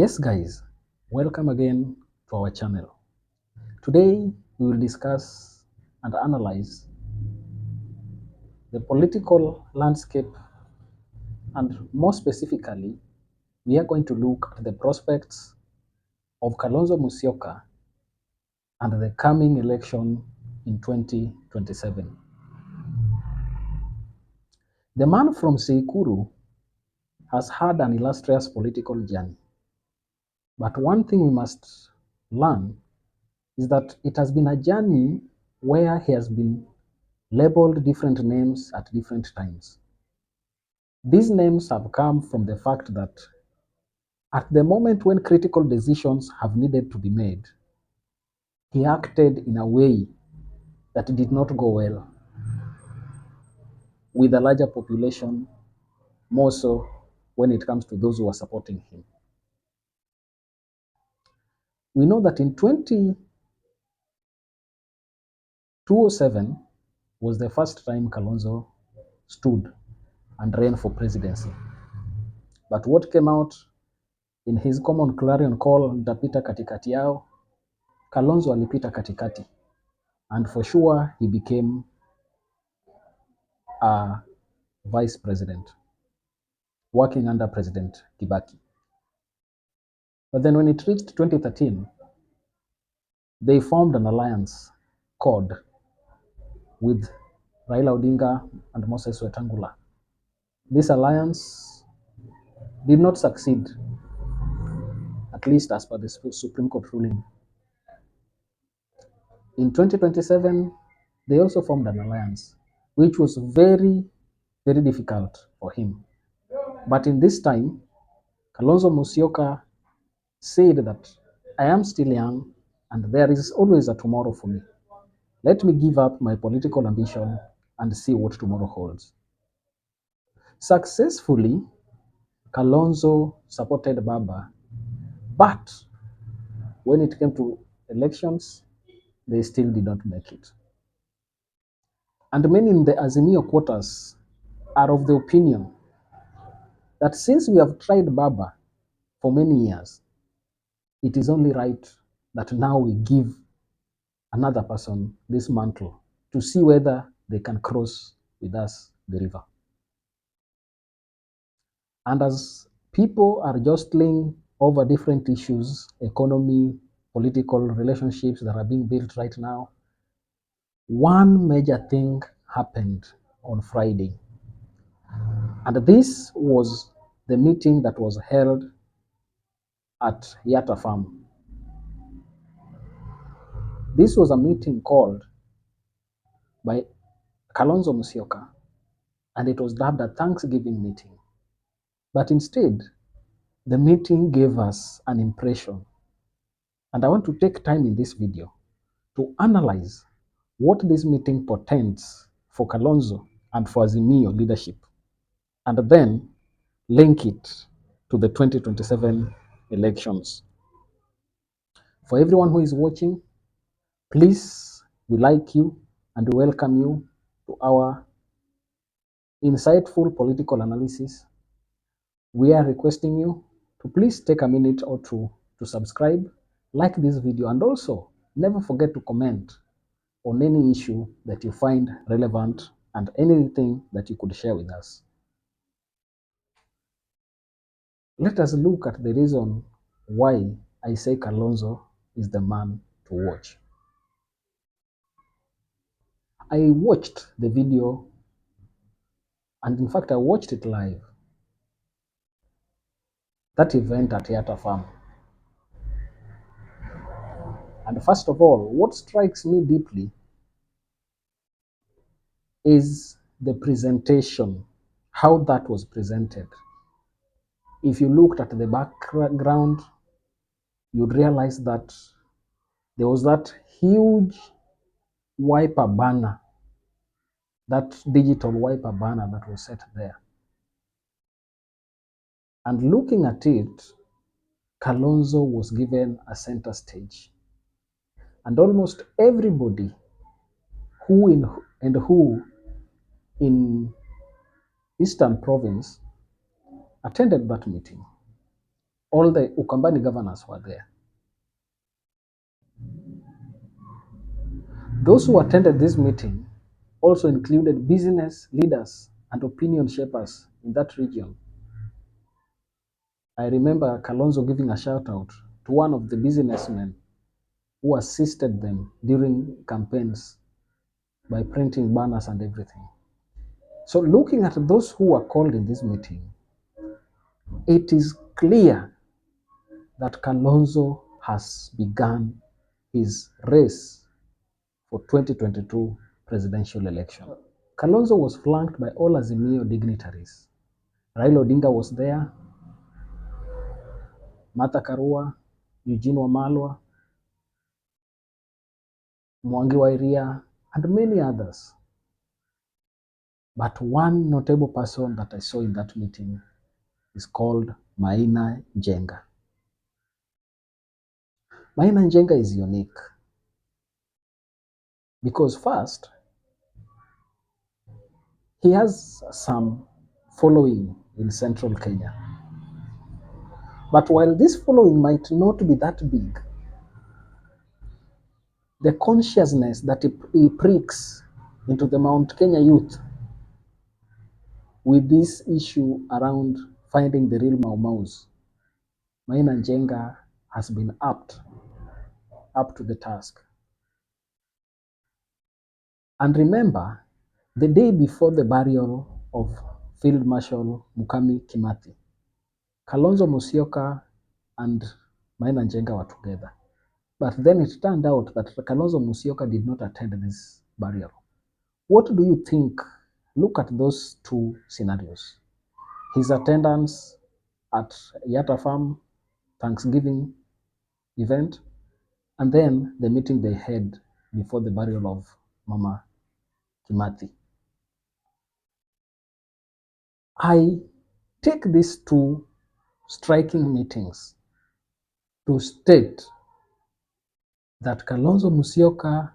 Yes guys, welcome again to our channel. Today we will discuss and analyze the political landscape, and more specifically we are going to look at the prospects of Kalonzo Musyoka and the coming election in 2027. The man from Seikuru has had an illustrious political journey, but one thing we must learn is that it has been a journey where he has been labeled different names at different times. These names have come from the fact that at the moment when critical decisions have needed to be made, he acted in a way that did not go well with a larger population, more so when it comes to those who are supporting him. We know that in 2007 was the first time Kalonzo stood and ran for presidency. But what came out in his common clarion call, "Nitapita katikati yao," Kalonzo alipita katikati, and for sure he became a vice president working under President Kibaki. But then when it reached 2013, they formed an alliance called with Raila Odinga and Moses Wetangula. This alliance did not succeed, at least as per the Supreme Court ruling. In 2027, they also formed an alliance, which was very, very difficult for him. But in this time, Kalonzo Musyoka said that I am still young and there is always a tomorrow for me. Let me give up my political ambition and see what tomorrow holds. Successfully, Kalonzo supported Baba, but when it came to elections, they still did not make it. And many in the Azimio quarters are of the opinion that since we have tried Baba for many years, it is only right that now we give another person this mantle to see whether they can cross with us the river. And as people are jostling over different issues, economy, political relationships that are being built right now, one major thing happened on Friday. And this was the meeting that was held at Yatta Farm. This was a meeting called by Kalonzo Musyoka, and it was dubbed a Thanksgiving meeting. But instead, the meeting gave us an impression, and I want to take time in this video to analyze what this meeting portends for Kalonzo and for Azimio leadership, and then link it to the 2027 elections. For everyone who is watching, please, we like you and we welcome you to our insightful political analysis. We are requesting you to please take a minute or two to subscribe, like this video, and also never forget to comment on any issue that you find relevant and anything that you could share with us. Let us look at the reason why I say Kalonzo is the man to watch. I watched the video, and in fact I watched it live. That event at Yatta Farm. And first of all, what strikes me deeply is the presentation, how that was presented. If you looked at the background, you'd realize that there was that huge wiper banner, that digital wiper banner that was set there. And looking at it, Kalonzo was given a center stage. And almost everybody who in Eastern Province attended that meeting. All the Ukambani governors were there. Those who attended this meeting also included business leaders and opinion shapers in that region. I remember Kalonzo giving a shout out to one of the businessmen who assisted them during campaigns by printing banners and everything. So looking at those who were called in this meeting, it is clear that Kalonzo has begun his race for 2022 presidential election. Kalonzo was flanked by all Azimio dignitaries. Raila Odinga was there, Martha Karua, Eugene Wamalwa, Mwangi wa Iria, and many others. But one notable person that I saw in that meeting is called Maina Njenga. Maina Njenga is unique because first, he has some following in central Kenya. But while this following might not be that big, the consciousness that he pricks into the Mount Kenya youth with this issue around finding the real Mau Maus, Maina Njenga has been up to the task. And remember, the day before the burial of Field Marshal Mukami Kimathi, Kalonzo Musyoka and Maina Njenga were together. But then it turned out that Kalonzo Musyoka did not attend this burial. What do you think? Look at those two scenarios. His attendance at Yatta Farm Thanksgiving event, and then the meeting they had before the burial of Mama Kimathi. I take these two striking meetings to state that Kalonzo Musyoka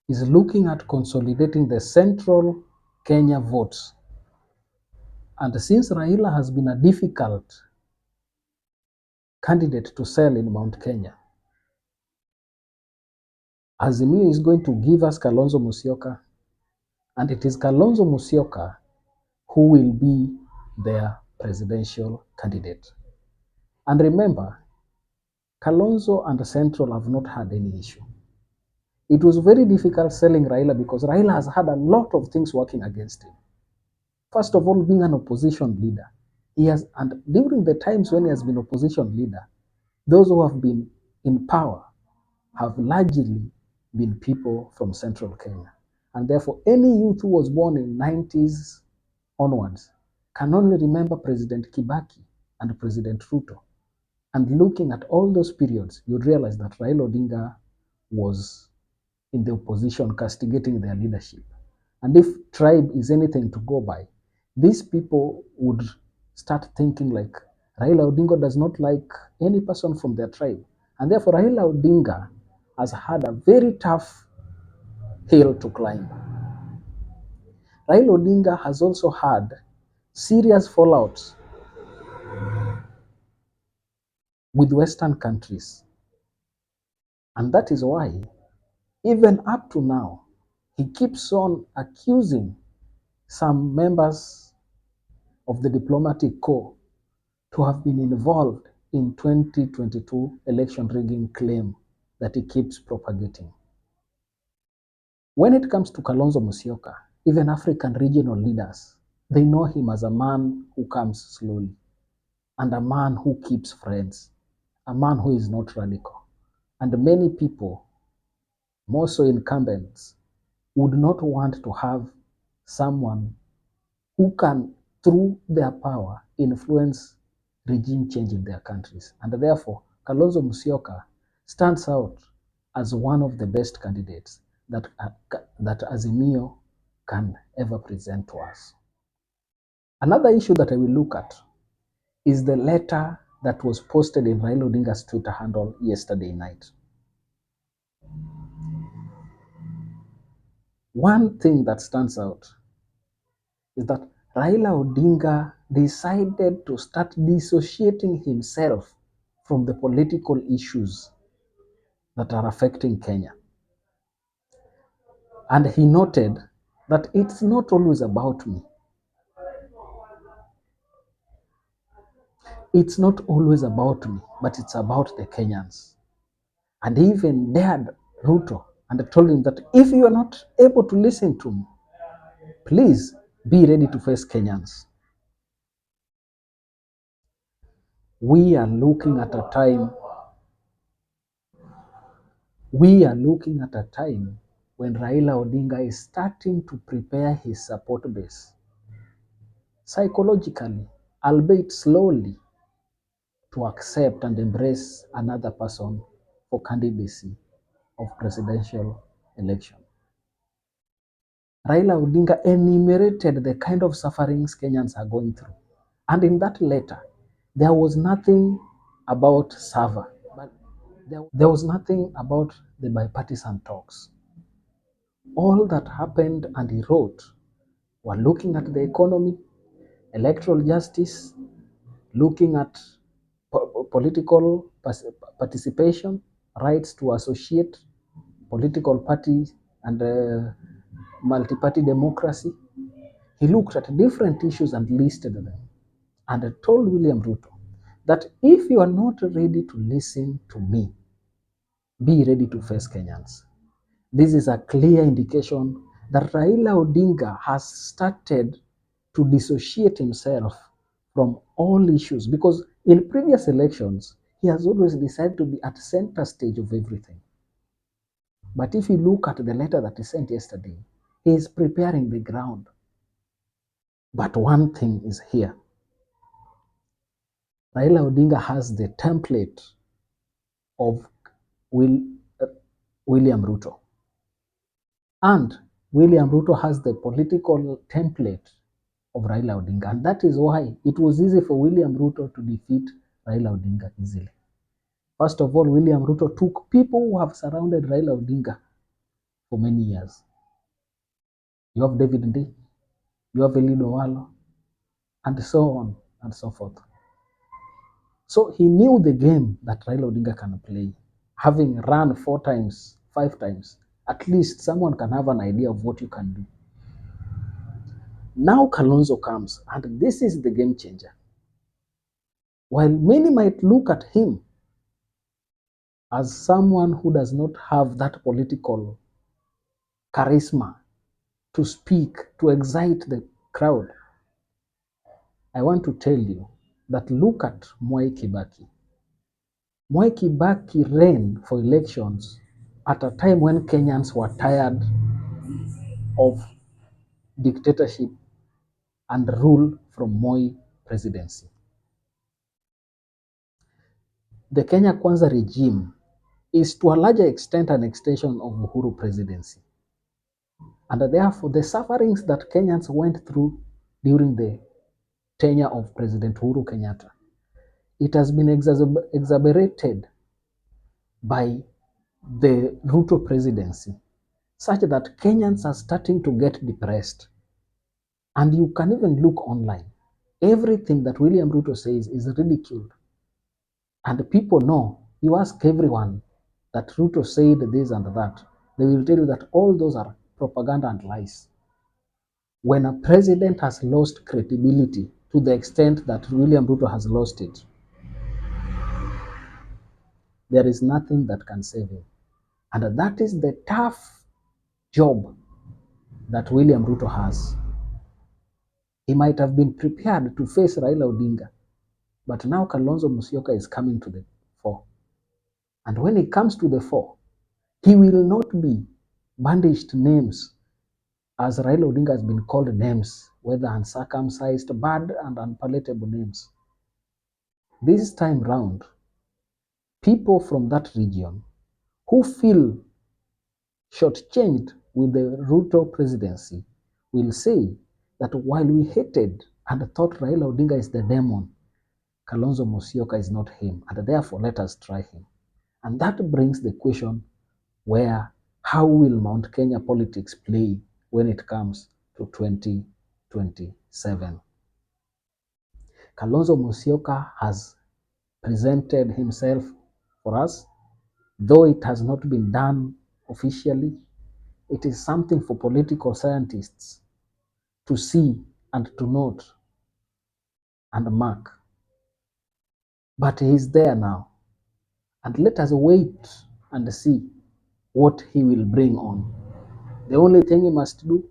is looking at consolidating the central Kenya votes. And since Raila has been a difficult candidate to sell in Mount Kenya, Azimio is going to give us Kalonzo Musyoka, and it is Kalonzo Musyoka who will be their presidential candidate. And remember, Kalonzo and Central have not had any issue. It was very difficult selling Raila because Raila has had a lot of things working against him. First of all, being an opposition leader. And during the times when he has been opposition leader, those who have been in power have largely been people from central Kenya. And therefore, any youth who was born in 90s onwards can only remember President Kibaki and President Ruto. And looking at all those periods, you'd realize that Raila Odinga was in the opposition castigating their leadership. And if tribe is anything to go by, these people would start thinking like Raila Odinga does not like any person from their tribe. And therefore Raila Odinga has had a very tough hill to climb. Raila Odinga has also had serious fallouts with Western countries. And that is why, even up to now, he keeps on accusing some members of the diplomatic corps to have been involved in 2022 election rigging claim that he keeps propagating. When it comes to Kalonzo Musyoka, even African regional leaders, they know him as a man who comes slowly and a man who keeps friends, a man who is not radical. And many people, more so incumbents, would not want to have someone who can, through their power, influence regime change in their countries. And therefore, Kalonzo Musyoka stands out as one of the best candidates that Azimio can ever present to us. Another issue that I will look at is the letter that was posted in Raila Odinga's Twitter handle yesterday night. One thing that stands out is that Raila Odinga decided to start dissociating himself from the political issues that are affecting Kenya. And he noted that it's not always about me. It's not always about me, but it's about the Kenyans. And he even dared Ruto and told him that if you are not able to listen to me, please be ready to face Kenyans. We are looking at a time we are looking at a time when Raila Odinga is starting to prepare his support base psychologically, albeit slowly, to accept and embrace another person for candidacy of presidential election. Raila Odinga enumerated the kind of sufferings Kenyans are going through. And in that letter, there was nothing about Sava, but there was nothing about the bipartisan talks. All that happened, and he wrote, were looking at the economy, electoral justice, looking at political participation, rights to associate, political parties, and multi-party democracy. He looked at different issues and listed them and told William Ruto that if you are not ready to listen to me, be ready to face Kenyans. This is a clear indication that Raila Odinga has started to dissociate himself from all issues, because in previous elections, he has always decided to be at center stage of everything. But if you look at the letter that he sent yesterday, he is preparing the ground. But one thing is here. Raila Odinga has the template of William Ruto. And William Ruto has the political template of Raila Odinga. And that is why it was easy for William Ruto to defeat Raila Odinga easily. First of all, William Ruto took people who have surrounded Raila Odinga for many years. You have David Ndii, you have Eliud Owalo, and so on and so forth. So he knew the game that Raila Odinga can play. Having run 4 times, 5 times, at least someone can have an idea of what you can do. Now Kalonzo comes, and this is the game changer. While many might look at him as someone who does not have that political charisma to speak, to excite the crowd, I want to tell you that look at Mwai Kibaki. Mwai Kibaki ran for elections at a time when Kenyans were tired of dictatorship and rule from Moi presidency. The Kenya Kwanza regime is to a larger extent an extension of Uhuru presidency. And therefore, the sufferings that Kenyans went through during the tenure of President Uhuru Kenyatta, it has been exacerbated by the Ruto presidency, such that Kenyans are starting to get depressed. And you can even look online. Everything that William Ruto says is ridiculed. And people know, you ask everyone that Ruto said this and that, they will tell you that all those are propaganda and lies. When a president has lost credibility to the extent that William Ruto has lost it, there is nothing that can save him. And that is the tough job that William Ruto has. He might have been prepared to face Raila Odinga, but now Kalonzo Musyoka is coming to the fore. And when he comes to the fore, he will not be bandaged names, as Raila Odinga has been called names, whether uncircumcised, bad and unpalatable names. This time round, people from that region who feel shortchanged with the Ruto presidency will say that while we hated and thought Raila Odinga is the demon, Kalonzo Musyoka is not him, and therefore let us try him. And that brings the question where, how will Mount Kenya politics play when it comes to 2027? Kalonzo Musyoka has presented himself for us, though it has not been done officially. It is something for political scientists to see and to note and mark. But he is there now, and let us wait and see what he will bring on. The only thing he must do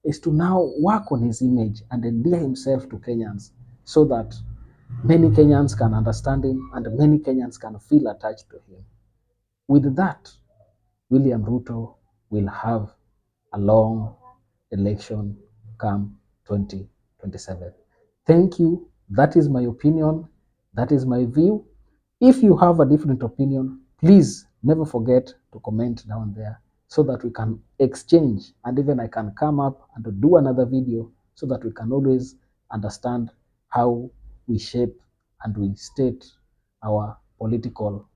is to now work on his image and endear himself to Kenyans so that many Kenyans can understand him and many Kenyans can feel attached to him. With that, William Ruto will have a long election come 2027. Thank you. That is my opinion. That is my view. If you have a different opinion, please never forget to comment down there so that we can exchange, and even I can come up and do another video so that we can always understand how we shape and we state our political